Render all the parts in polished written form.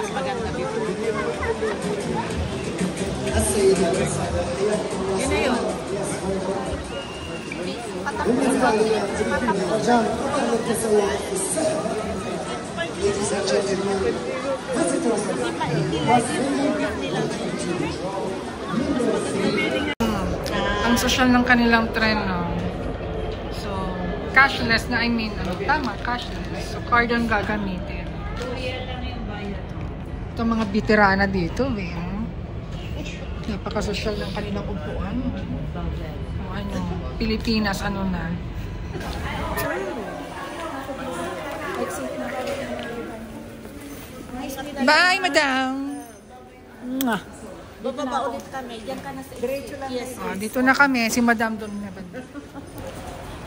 Mas maganda before. Yun na yun. Ladies and gentlemen, visitors ang social ng kanilang tren, no? So, cashless na, I mean, ano, tama, cashless. So, card ang gagamitin. Ito mga veterana dito, eh. Napaka-social ng kanilang upuan. O, ano, Pilipinas, ano na. Bye, madam! Mwah. Bababa ulit kami. Diyan ka na sa diretso lang. Yes. Dito na kami. Si madam doon na ba?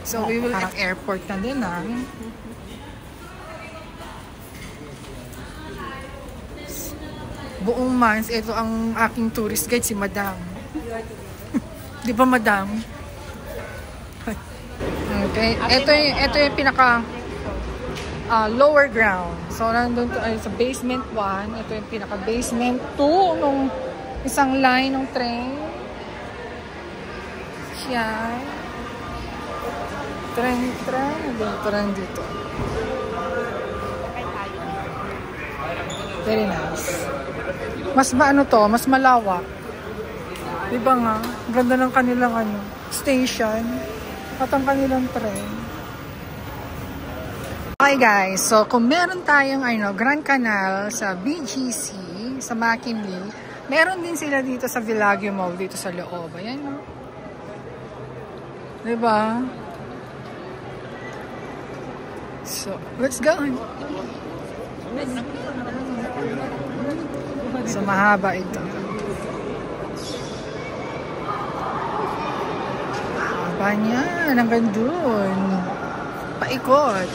So, we will parang airport na din, ah. Buong months, ito ang aking tourist guide, si madam. Di ba, madam? Okay. Ito yung pinaka lower ground. So, nandun to, ay, sa basement 1. Ito yung pinaka basement 2 nung isang line ng train. Yan. Tren dito. Very nice. Mas maano to, mas malawak. Diba nga? Ganda ng kanilang ano, station at ang kanilang train. Okay guys, so kung meron tayong Grand Canal sa BGC, sa McKinley, meron din sila dito sa Villaggio Mall, dito sa loob. Ayan, no? Diba? So, let's go. So, mahaba ito. Mahaba niyan. Hanggang dun. Paikot.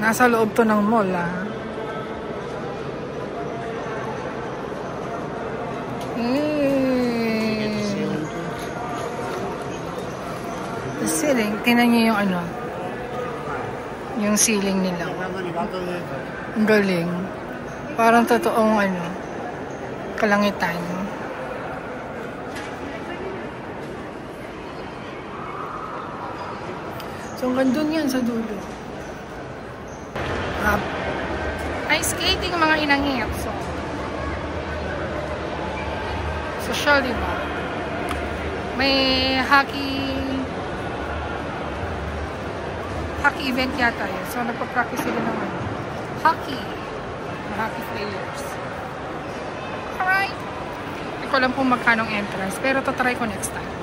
Nasa loob to ng mall, ah. The ceiling. Tingnan niyo yung ano. Yung ceiling nila. Ang galing. Parang totoong ano, kalangitan. So, hanggang dun yan sa dulo. Ice skating mga inangit. So, social, diba? May hockey event yata yun. So, nagpa-practice sila ng hockey players. Alright. Hindi ko alam kung magkanong entrance, pero tatry ko next time.